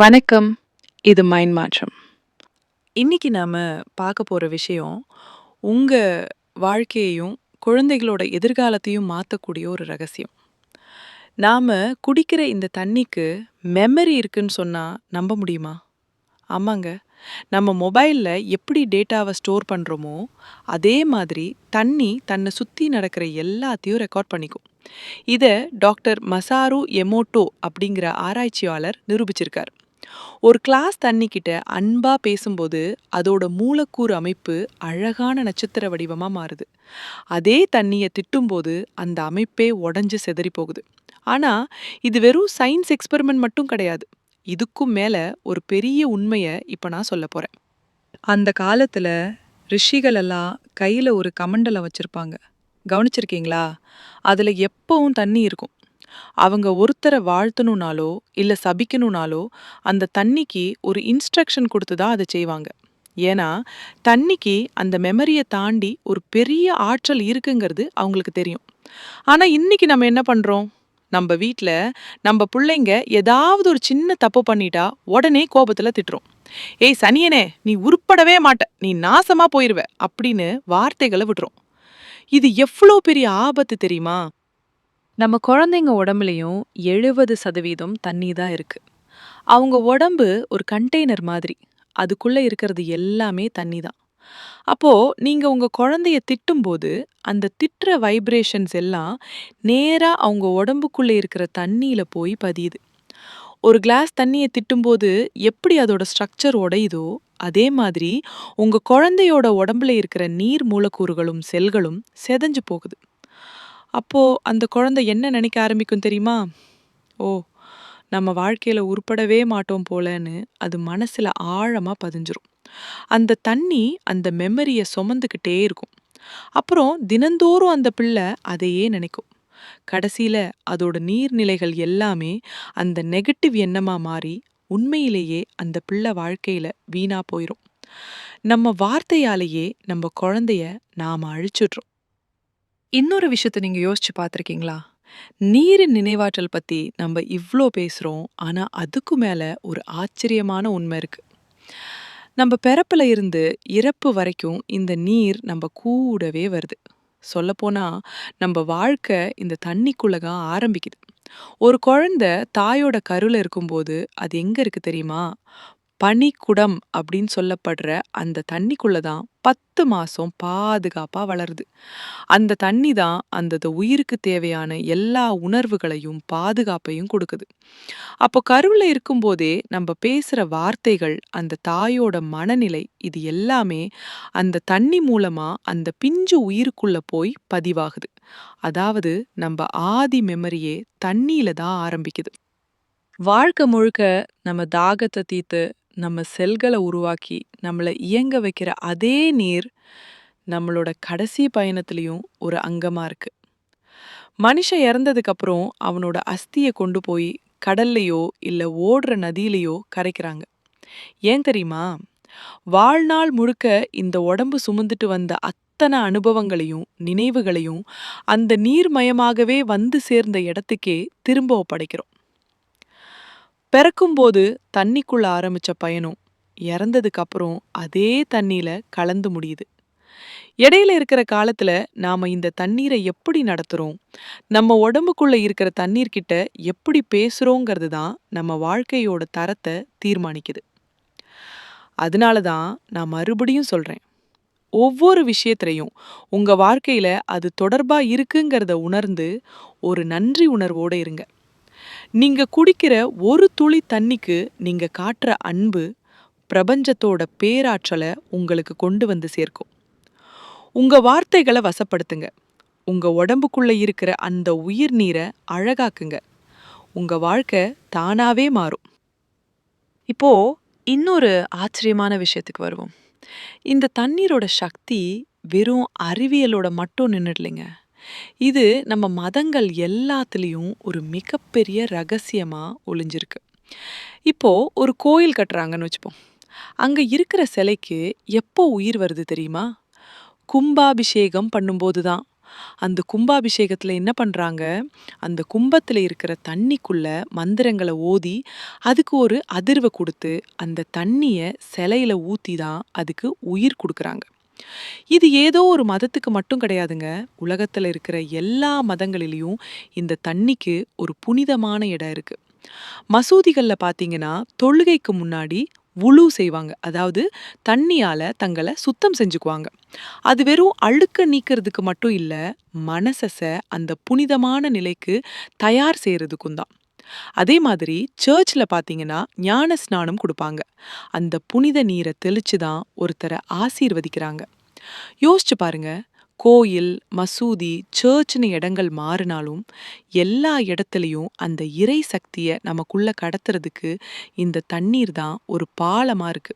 வணக்கம். இது மைண்ட் மாற்றம். இன்னைக்கு நாம பார்க்க போற விஷயம், உங்க வாழ்க்கையையும், குழந்தைகளோட எதிர்காலத்தையும் மாத்தக்கூடிய ஒரு ரகசியம். நாம குடிக்கிற இந்த தண்ணிக்கு மெமரி இருக்குன்னு சொன்னா நம்ப முடியுமா? ஆமாங்க. நம்ம மொபைல்ல எப்படி டேட்டாவ ஸ்டோர் பண்றோமோ, அதே மாதிரி தண்ணி தன்னை சுத்தி நடக்கிற எல்லாத்தையும் ரெக்கார்ட் பண்ணிக்கும். இத டாக்டர் மசாரு எமோட்டோ அப்படிங்கிற ஆராய்ச்சியாளர் நிரூபிச்சிருக்கார். ஒரு கிளாஸ் தண்ணிக்கிட்ட அன்பா பேசும்போது அதோட மூலக்கூறு அமைப்பு அழகான நட்சத்திர வடிவமா மாறுது. அதே தண்ணிய திட்டும்போது அந்த அமைப்பே உடைஞ்சு சிதறி போகுது. ஆனா இது வெறும் சயின்ஸ் எக்ஸ்பெரிமெண்ட் மட்டும் கிடையாது. இதுக்கும் மேல ஒரு பெரிய உண்மைய இப்ப நான் சொல்ல போறேன். அந்த காலத்துல ரிஷிகள் எல்லாம் கையில ஒரு கமண்டலம் வச்சிருப்பாங்க. கவனிச்சிருக்கீங்களா? அதுல எப்பவும் தண்ணி இருக்கும். அவங்க ஒருத்தர வாழ்த்தணும்னாலோ, இல்ல சபிக்கணும்னாலோ, அந்த தண்ணிக்கு ஒரு இன்ஸ்ட்ரக்ஷன் குடுத்து தான் அத செய்வாங்க. ஏன்னா, தண்ணிக்கு அந்த மெமரிய தாண்டி ஒரு பெரிய ஆற்றல் இருக்குங்கிறது அவங்களுக்கு தெரியும். ஆனா, இன்னைக்கு நம்ம என்ன பண்றோம்? நம்ப வீட்ல நம்ப புள்ளைங்க ஏதாவது ஒரு சின்ன தப்பு பண்ணிட்டா, உடனே கோபத்துல திட்டுறோம். "ஏய் சனியனே! நீ உருப்படவே மாட்ட! நீ நாசமா போயிருவ!" அப்படின்னு வார்த்தைகள விடுறோம். இது எவ்ளோ பெரிய ஆபத்து தெரியுமா? நம்ம குழந்தைங்க உடம்புலயும் 70% தண்ணி தான் இருக்கு. அவங்க உடம்பு ஒரு கண்டெய்னர் மாதிரி. அதுக்குள்ள இருக்கிறது எல்லாமே தண்ணி தான். அப்போ நீங்க உங்க குழந்தைய திட்டும்போது, அந்த திட்டுற வைப்ரேஷன்ஸ் எல்லாம் நேரா அவங்க உடம்புக்குள்ள இருக்கிற தண்ணீல போய் பதியுது. ஒரு கிளாஸ் தண்ணிய திட்டும்போது எப்படி அதோட ஸ்ட்ரக்சர் உடையுதோ, அதே மாதிரி உங்க குழந்தையோட உடம்புல இருக்கிற நீர் மூலக்கூறுகளும், செல்களும் சிதைஞ்சு போகுது. அப்போ அந்த குழந்தை என்ன நினைக்க ஆரம்பிக்கும் தெரியுமா? ஓ! நம்ம வாழ்க்கையில உருப்படவே மாட்டோம் போலன்னு அது மனசுல ஆழமா பதிஞ்சிரும். அந்த தண்ணி அந்த மெமரிய சுமந்துக்கிட்டே இருக்கும். அப்புறம் தினந்தோறும் அந்த பிள்ளை அதையே நினைக்கும். கடைசியில அதோட நீர்நிலைகள் எல்லாமே அந்த நெகட்டிவ் எண்ணமா மாறி உண்மையிலேயே அந்த பிள்ளை வாழ்க்கையில வீணா போயிரும். நம்ம வார்த்தையாலேயே நம்ம குழந்தைய நாம அழிச்சிடுறோம். இன்னொரு விஷயத்த நீங்க யோசிச்சு பார்த்திருக்கீங்களா? நீரின் நினைவாற்றல் பத்தி நம்ம இவ்ளோ பேசுறோம். ஆனா அதுக்கு மேல ஒரு ஆச்சரியமான உண்மை இருக்கு. நம்ம பிறப்புல இருந்து இறப்பு வரைக்கும் இந்த நீர் நம்ம கூடவே வருது. சொல்லப்போனா நம்ம வாழ்க்கை இந்த தண்ணிக்குள்ள தான் ஆரம்பிக்குது. ஒரு குழந்தை தாயோட கருல இருக்கும்போது அது எங்க இருக்கு தெரியுமா? பனிக்குடம் அப்படின்னு சொல்லப்படுற அந்த தண்ணிக்குள்ள தான் 10 மாசம் பாதுகாப்பா வளருது. அந்த தண்ணி தான் அந்த உயிருக்கு தேவையான எல்லா உணர்வுகளையும், பாதுகாப்பையும் குடுக்குது. அப்போ கருவுல இருக்கும்போதே நம்ம பேசுற வார்த்தைகள், அந்த தாயோட மனநிலை இது எல்லாமே அந்த தண்ணி மூலமா அந்த பிஞ்சு உயிருக்குள்ள போய் பதிவாகுது. அதாவது நம்ம ஆதி மெமரியே தண்ணியில தான் ஆரம்பிக்குது. வாழ்க்கை முழுக்க நம்ம தாகத்தை தீர்த்து, நம்ம செல்களை உருவாக்கி, நம்மள இயங்க வைக்கிற அதே நீர் நம்மளோட கடைசி பயணத்திலயும் ஒரு அங்கமா இருக்கு. மனுஷன் இறந்ததுக்கு அப்புறம் அவனோட அஸ்திய கொண்டு போய் கடல்லையோ இல்ல ஓடுற நதியிலையோ கரைக்கிறாங்க. ஏன் தெரியுமா? வாழ்நாள் முழுக்க இந்த உடம்பு சுமந்துட்டு வந்த அத்தனை அனுபவங்களையும், நினைவுகளையும் அந்த நீர்மயமாகவே வந்து சேர்ந்த இடத்துக்கே திரும்ப ஒப்படைக்கிறோம். பிறக்கும்போது தண்ணிக்குள்ள ஆரம்பிச்ச பயணம், இறந்ததுக்கு அப்புறம் அதே தண்ணியில கலந்து முடியுது. இடையில இருக்கிற காலத்துல நாம இந்த தண்ணீரை எப்படி நடத்துறோம்? நம்ம உடம்புக்குள்ள இருக்கிற தண்ணீர் கிட்ட எப்படி பேசுறோங்கிறது தான் நம்ம வாழ்க்கையோட தரத்தை தீர்மானிக்குது. அதனால தான் நான் மறுபடியும் சொல்றேன். ஒவ்வொரு விஷயத்திலையும் உங்க வாழ்க்கையில அது தொடர்பா இருக்குங்கிறத உணர்ந்து ஒரு நன்றி உணர்வோட இருங்க. நீங்க குடிக்கிற ஒரு துளி தண்ணிக்கு நீங்க காட்டுற அன்பு பிரபஞ்சத்தோட பேராற்றல உங்களுக்கு கொண்டு வந்து சேர்க்கும். உங்க வார்த்தைகளை வசப்படுத்துங்க. உங்க உடம்புக்குள்ள இருக்கிற அந்த உயிர் நீரை அழகாக்குங்க. உங்க வாழ்க்கை தானாவே மாறும். இப்போ இன்னொரு ஆச்சரியமான விஷயத்துக்கு வருவோம். இந்த தண்ணீரோட சக்தி வெறும் அறிவியலோட மட்டும் நின்னுடலைங்க. இது நம்ம மதங்கள் எல்லாத்துலயும் ஒரு மிகப்பெரிய ரகசியமா ஒளிஞ்சிருக்கு. இப்போ ஒரு கோயில் கட்டுறாங்கன்னு வச்சுப்போம். அங்க இருக்கிற சிலைக்கு எப்போ உயிர் வருது தெரியுமா? கும்பாபிஷேகம் பண்ணும்போது தான். அந்த கும்பாபிஷேகத்துல என்ன பண்றாங்க, அந்த கும்பத்துல இருக்கிற தண்ணிக்குள்ள மந்திரங்கள ஓதி, அதுக்கு ஒரு அதிர்வ குடுத்து, அந்த தண்ணிய சிலையில ஊத்தி தான் அதுக்கு உயிர் குடுக்குறாங்க. இது ஏதோ ஒரு மதத்துக்கு மட்டும் கிடையாதுங்க. உலகத்துல இருக்கிற எல்லா மதங்களிலயும் இந்த தண்ணிக்கு ஒரு புனிதமான இடம் இருக்கு. மசூதிகள்ல பாத்தீங்கன்னா, தொழுகைக்கு முன்னாடி வுளூ செய்வாங்க. அதாவது தண்ணியால தங்கள சுத்தம் செஞ்சுக்குவாங்க. அது வெறும் அழுக்க நீக்கிறதுக்கு மட்டும் இல்ல, மனச அந்த புனிதமான நிலைக்கு தயார் செய்றதுக்கும் தான். அதே மாதிரி சர்ச்ல பாத்தீங்கன்னா, ஞான ஸ்நானம் குடுப்பாங்க. அந்த புனித நீர தெளிச்சு தான் ஒருத்தர ஆசீர்வதிக்கிறாங்க. யோசிச்சு பாருங்க. கோயில், மசூதி, சர்ச்னு இடங்கள் மாறினாலும், எல்லா இடத்துலயும் அந்த இறை சக்திய நமக்குள்ள கடத்துறதுக்கு இந்த தண்ணீர் தான் ஒரு பாலமா இருக்கு.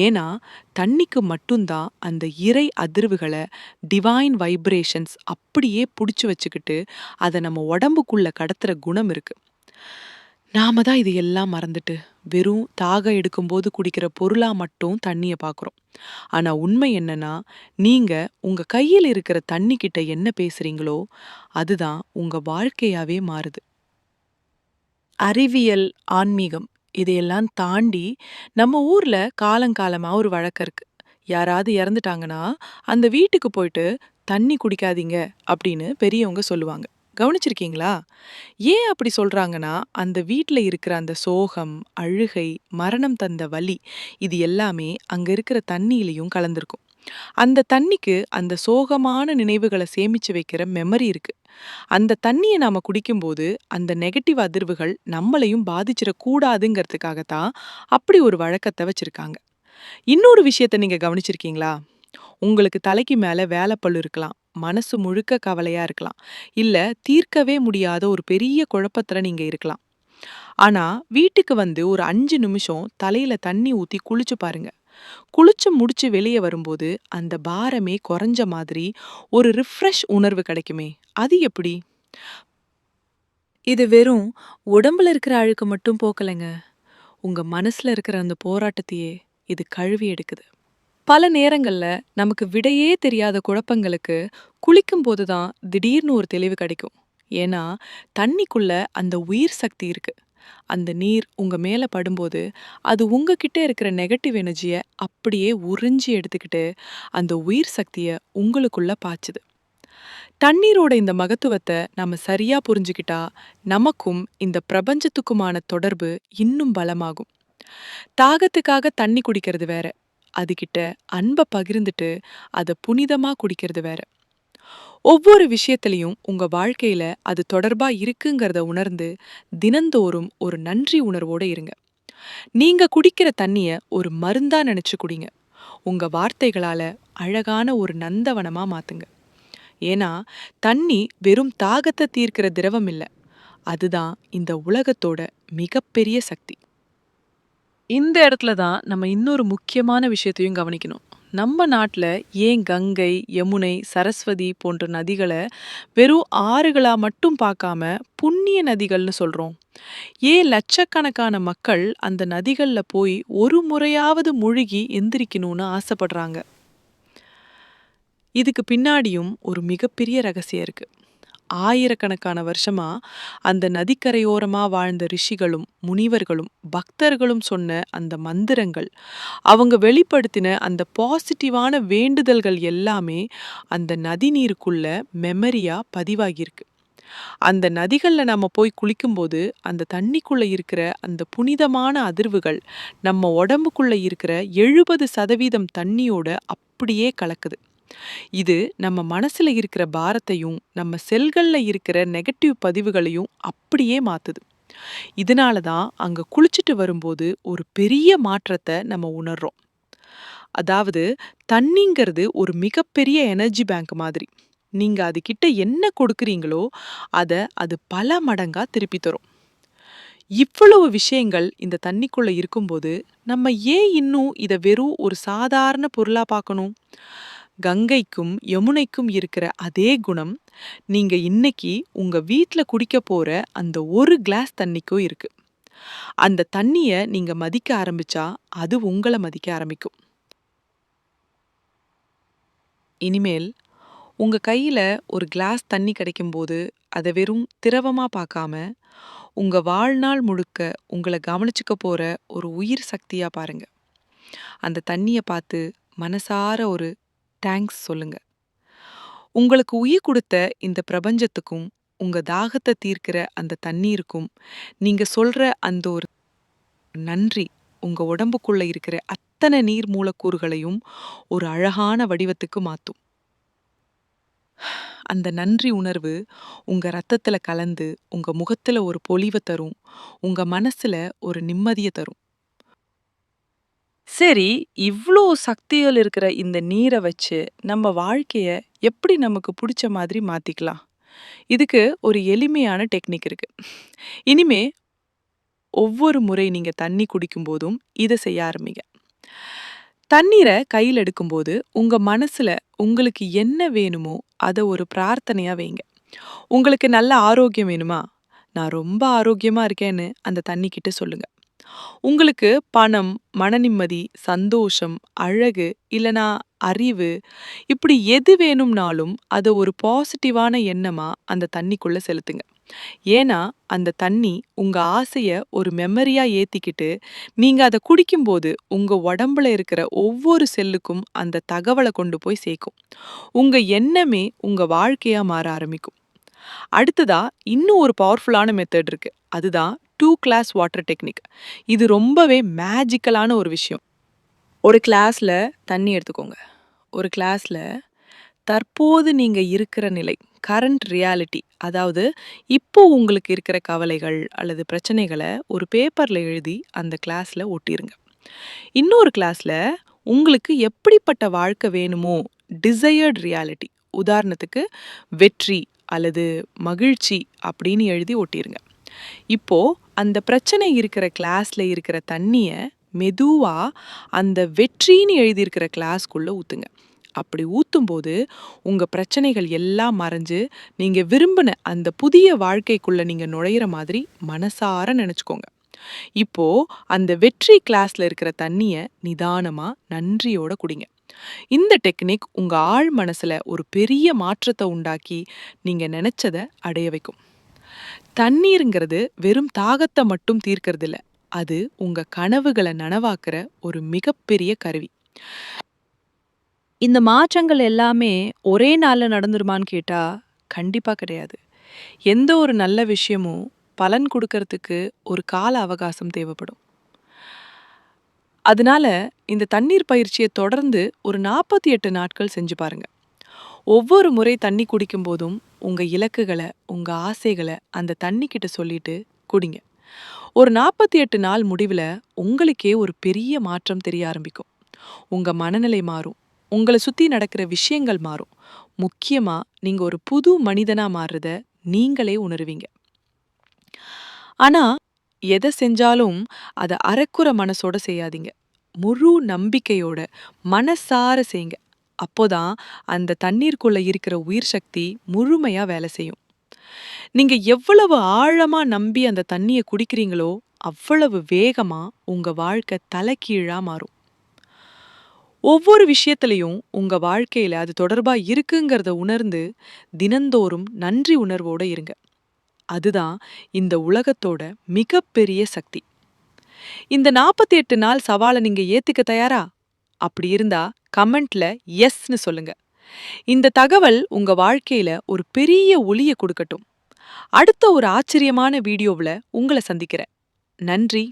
ஏன்னா, தண்ணிக்கு மட்டும் தான் அந்த இறை அதிர்வுகள, டிவைன் வைப்ரேஷன்ஸ் அப்படியே புடிச்சு வச்சுக்கிட்டு, அத நம்ம உடம்புக்குள்ள கடத்துற குணம் இருக்கு. நாம தான் இது எல்லாம் மறந்துட்டு, வெறும் தாகம் எடுக்கும்போது குடிக்கிற பொருளா மட்டும் தண்ணிய பார்க்குறோம். ஆனா உண்மை என்னன்னா, நீங்க உங்க கையில இருக்கிற தண்ணி கிட்ட என்ன பேசுறீங்களோ, அதுதான் உங்க வாழ்க்கையாவே மாறுது. அறிவியல், ஆன்மீகம் இதையெல்லாம் தாண்டி நம்ம ஊர்ல காலங்காலமா ஒரு வழக்கம் இருக்கு. யாராவது இறந்துட்டாங்கன்னா, அந்த வீட்டுக்கு போயிட்டு தண்ணி குடிக்காதீங்க அப்படின்னு பெரியவங்க சொல்லுவாங்க. கவனிச்சிருக்கீங்களா? ஏன் அப்படி சொல்றாங்கன்னா, அந்த வீட்ல இருக்கிற அந்த சோகம், அழுகை, மரணம் தந்த வலி இது எல்லாமே அங்க இருக்கிற தண்ணீலயும் கலந்திருக்கும். அந்த தண்ணிக்கு அந்த சோகமான நினைவுகள சேமிச்சு வைக்கிற மெமரி இருக்கு. அந்த தண்ணிய நாம குடிக்கும்போது, அந்த நெகட்டிவ் அதிர்வுகள் நம்மளையும் பாதிச்சிடக் கூடாதுங்கிறதுக்காக தான் அப்படி ஒரு வழக்கத்த வச்சிருக்காங்க. இன்னொரு விஷயத்த நீங்க கவனிச்சிருக்கீங்களா? உங்களுக்கு தலைக்கு மேல வேலைப்பளு இருக்கலாம். மனசு முழுக்க கவலையா இருக்கலாம். இல்ல தீர்க்கவே முடியாத ஒரு பெரிய குழப்பத்துல நீங்க இருக்கலாம். ஆனா, வீட்டுக்கு வந்து ஒரு 5 நிமிஷம் தலையில தண்ணி ஊத்தி குளிச்சு பாருங்க. குளிச்சு முடிச்சு வெளிய வரும்போது, அந்த பாரமே குறைஞ்ச மாதிரி ஒரு ரிஃப்ரெஷ் உணர்வு கிடைக்குமே! அது எப்படி? இது வெறும் உடம்புல இருக்கிற அழுக்க மட்டும் போக்கலைங்க. உங்க மனசுல இருக்கிற அந்த போராட்டத்தையே இது கழுவி எடுக்குது. பல நேரங்கள்ல நமக்கு விடையே தெரியாத குழப்பங்களுக்கு குளிக்கும்போது தான் திடீர்னு ஒரு தெளிவு கிடைக்கும். ஏன்னா, தண்ணிக்குள்ள அந்த உயிர் சக்தி இருக்கு. அந்த நீர் உங்க மேல படும்போது, அது உங்ககிட்ட இருக்கிற நெகட்டிவ் எனர்ஜிய அப்படியே உறிஞ்சி எடுத்துக்கிட்டு, அந்த உயிர் சக்திய உங்களுக்குள்ள பாய்ச்சுது. தண்ணீரோட இந்த மகத்துவத்த நாம சரியா புரிஞ்சுக்கிட்டா, நமக்கும் இந்த பிரபஞ்சத்துக்குமான தொடர்பு இன்னும் பலமாகும். தாகத்துக்காக தண்ணி குடிக்கிறது வேற. அதுகிட்ட அன்ப பகிர்ந்துட்டு, அத புனிதமா குடிக்கிறது வேற. ஒவ்வொரு விஷயத்திலயும் உங்க வாழ்க்கையில அது தொடர்பா இருக்குங்கிறத உணர்ந்து, தினந்தோறும் ஒரு நன்றி உணர்வோட இருங்க. நீங்க குடிக்கிற தண்ணிய ஒரு மருந்தா நினைச்சு குடிங்க. உங்க வார்த்தைகளால அழகான ஒரு நந்தவனமா மாத்துங்க. ஏன்னா, தண்ணி வெறும் தாகத்த தீர்க்கிற திரவம் இல்ல. அதுதான் இந்த உலகத்தோட மிகப்பெரிய சக்தி. இந்த இடத்துல தான் நம்ம இன்னொரு முக்கியமான விஷயத்தையும் கவனிக்கணும். நம்ம நாட்டுல ஏன் கங்கை, யமுனை, சரஸ்வதி போன்ற நதிகள வெறும் ஆறுகளா மட்டும் பார்க்காம புண்ணிய நதிகள்னு சொல்றோம்? ஏன் லட்சக்கணக்கான மக்கள் அந்த நதிகள்ல போய் ஒரு முறையாவது முழுகி எந்திரிக்கணும்னு ஆசைப்படுறாங்க? இதுக்கு பின்னாடியும் ஒரு மிகப்பெரிய ரகசியம் இருக்கு. ஆயிரக்கணக்கான வருஷமா அந்த நதிக்கரையோரமா வாழ்ந்த ரிஷிகளும், முனிவர்களும், பக்தர்களும் சொன்ன அந்த மந்திரங்கள், அவங்க வெளிப்படுத்தின அந்த பாசிட்டிவான வேண்டுதல்கள் எல்லாமே அந்த நதி நீருக்குள்ள மெமரியா பதிவாகியிருக்கு. அந்த நதிகள்ல நம்ம போய் குளிக்கும்போது, அந்த தண்ணிக்குள்ள இருக்கிற அந்த புனிதமான அதிர்வுகள் நம்ம உடம்புக்குள்ள இருக்கிற 70% தண்ணியோட அப்படியே கலக்குது. இது நம்ம மனசுல இருக்கிற பாரத்தையும், நம்ம செல்கள்ல இருக்கிற நெகட்டிவ் பதிவுகளையும் அப்படியே மாத்துது. இதனால தான் அங்க குளிச்சுட்டு வரும்போது ஒரு பெரிய மாற்றத்த நம்ம உணர்றோம். அதாவது தண்ணீங்கிறது ஒரு மிகப்பெரிய எனர்ஜி பேங்க் மாதிரி. நீங்க அதுகிட்ட என்ன கொடுக்குறீங்களோ, அத அது பல மடங்கா திருப்பி தரும். இவ்வளவு விஷயங்கள் இந்த தண்ணிக்குள்ள இருக்கும்போது, நம்ம ஏன் இன்னும் இத வெறும் ஒரு சாதாரண பொருளா பார்க்கணும்? கங்கைக்கும், யமுனைக்கும் இருக்கிற அதே குணம், நீங்க இன்னைக்கு உங்க வீட்ல குடிக்க போற அந்த ஒரு கிளாஸ் தண்ணிக்கும் இருக்கு. அந்த தண்ணிய நீங்க மதிக்க ஆரம்பிச்சா, அது உங்கள மதிக்க ஆரம்பிக்கும். இனிமேல் உங்க கையில ஒரு கிளாஸ் தண்ணி கிடைக்கும்போது, அத வெறும் திரவமா பார்க்காம, உங்க வாழ்நாள் முழுக்க உங்கள கவனிச்சுக்க போற ஒரு உயிர் சக்தியா பாருங்க. அந்த தண்ணிய பார்த்து மனசார ஒரு தேங்க்ஸ் சொல்லுங்க. உங்களுக்கு உயிர் குடுத்த இந்த பிரபஞ்சத்துக்கும், உங்க தாகத்த தீர்க்கிற அந்த தண்ணீருக்கும், நீங்க சொல்ற அந்த ஒரு நன்றி, உங்க உடம்புக்குள்ள இருக்கிற அத்தன நீர் மூலக்கூறுகளையும் ஒரு அழகான வடிவத்துக்கு மாத்தும். அந்த நன்றி உணர்வு உங்க ரத்தத்துல கலந்து, உங்க முகத்துல ஒரு பொலிவ தரும். உங்க மனசுல ஒரு நிம்மதிய தரும். சரி, இவ்ளோ சக்திகள் இருக்கிற இந்த நீர வச்சு, நம்ம வாழ்க்கைய எப்படி நமக்கு புடிச்ச மாதிரி மாத்திக்கலாம்? இதுக்கு ஒரு எளிமையான டெக்னிக் இருக்கு. இனிமே ஒவ்வொரு முறை நீங்க தண்ணி குடிக்கும்போதும் இத செய்ய ஆரம்பிங்க. தண்ணீர கையில எடுக்கும்போது, உங்க மனசுல உங்களுக்கு என்ன வேணுமோ, அத ஒரு பிரார்த்தனையா வைங்க. உங்களுக்கு நல்ல ஆரோக்கியம் வேணுமா? நான் ரொம்ப ஆரோக்கியமா இருக்கேன்னு அந்த தண்ணி கிட்ட சொல்லுங்க. உங்களுக்கு பணம், மனநிம்மதி, சந்தோஷம், அழகு, இல்லனா அறிவு, இப்படி எது வேணும்னாலும் அத ஒரு பாசிட்டிவான எண்ணமா அந்த தண்ணிக்குள்ள செலுத்துங்க. ஏன்னா, அந்த தண்ணி உங்க ஆசைய ஒரு மெமரியா ஏத்திக்கிட்டு, நீங்க அத குடிக்கும்போது உங்க உடம்புல இருக்கிற ஒவ்வொரு செல்லுக்கும் அந்த தகவல கொண்டு போய் சேர்க்கும். உங்க எண்ணமே உங்க வாழ்க்கையா மாற ஆரம்பிக்கும். அடுத்ததா இன்னும் ஒரு பவர்ஃபுல்லான மெத்தட் இருக்கு. அதுதான் 2 கிளாஸ் வாட்டர் டெக்னிக். இது ரொம்பவே மேஜிக்கலான ஒரு விஷயம். ஒரு கிளாஸ்ல தண்ணி எடுத்துக்கோங்க. ஒரு கிளாஸ்ல தற்போது நீங்க இருக்கிற நிலை, கரண்ட் ரியாலிட்டி, அதாவது இப்போ உங்களுக்கு இருக்கிற கவலைகள் அல்லது பிரச்சனைகள ஒரு பேப்பர்ல எழுதி அந்த கிளாஸ்ல ஒட்டிருங்க. இன்னொரு கிளாஸ்ல உங்களுக்கு எப்படிப்பட்ட வாழ்க்கை வேணுமோ, டிசையர்ட் ரியாலிட்டி, உதாரணத்துக்கு வெற்றி அல்லது மகிழ்ச்சி அப்படின்னு எழுதி ஒட்டிருங்க. இப்போ அந்த பிரச்சனை இருக்கிற கிளாஸ்ல இருக்கிற தண்ணிய மெதுவா அந்த வெற்றின்னு எழுதியிருக்கிற கிளாஸ்க்குள்ள ஊத்துங்க. அப்படி ஊத்தும்போது உங்க பிரச்சனைகள் எல்லாம் மறைஞ்சு நீங்க விரும்பின அந்த புதிய வாழ்க்கைக்குள்ள நீங்க நுழையிற மாதிரி மனசார நினைச்சுக்கோங்க. இப்போ அந்த வெற்றி கிளாஸ்ல இருக்கிற தண்ணிய நிதானமா நன்றியோட குடிங்க. இந்த டெக்னிக் உங்க ஆழ் மனசுல ஒரு பெரிய மாற்றத்தை உண்டாக்கி நீங்க நினைச்சத அடைய வைக்கும். தண்ணீருங்கிறது வெறும் தாகத்தை மட்டும் தீர்க்கறது இல்ல. அது உங்க கனவுகளை நனவாக்குற ஒரு மிகப்பெரிய கருவி. இந்த மாற்றங்கள் எல்லாமே ஒரே நாள்ல நடந்துருமான்னு கேட்டா, கண்டிப்பா கிடையாது. எந்த ஒரு நல்ல விஷயமும் பலன் கொடுக்கறதுக்கு ஒரு கால அவகாசம் தேவைப்படும். அதனால இந்த தண்ணீர் பயிற்சியை தொடர்ந்து ஒரு 48 நாட்கள் செஞ்சு பாருங்க. ஒவ்வொரு முறை தண்ணி குடிக்கும்போதும் உங்க இலக்குகள, உங்க ஆசைகள அந்த தண்ணி கிட்ட சொல்லிட்டு குடிங்க. ஒரு 48 நாள் முடிவுல உங்களுக்கே ஒரு பெரிய மாற்றம் தெரிய ஆரம்பிக்கும். உங்க மனநிலை மாறும். உங்கள சுத்தி நடக்கிற விஷயங்கள் மாறும். முக்கியமா நீங்க ஒரு புது மனிதனா மாறுறத நீங்களே உணருவீங்க. ஆனா, எத செஞ்சாலும் அத அரைக்குற மனசோட செய்யாதீங்க. முழு நம்பிக்கையோட, மனசார செய்யுங்க. அப்போதான் அந்த தண்ணீருக்குள்ள இருக்கிற உயிர் சக்தி முழுமையா வேலை செய்யும். நீங்க எவ்வளவு ஆழமா நம்பி அந்த தண்ணிய குடிக்கிறீங்களோ, அவ்வளவு வேகமா உங்க வாழ்க்கை தலைகீழா மாறும். ஒவ்வொரு விஷயத்திலயும் உங்க வாழ்க்கையில அது தொடர்பா இருக்குங்கிறத உணர்ந்து, தினந்தோறும் நன்றி உணர்வோட இருங்க. அதுதான் இந்த உலகத்தோட மிகப்பெரிய சக்தி. இந்த 48 நாள் சவால நீங்க ஏத்துக்க தயாரா? அப்படி இருந்தா கமெண்ட்ல எஸ்ன்னு சொல்லுங்க. இந்த தகவல் உங்க வாழ்க்கையில ஒரு பெரிய ஒளிய கொடுக்கட்டும். அடுத்த ஒரு ஆச்சரியமான வீடியோவுல உங்கள சந்திக்கிறேன். நன்றி.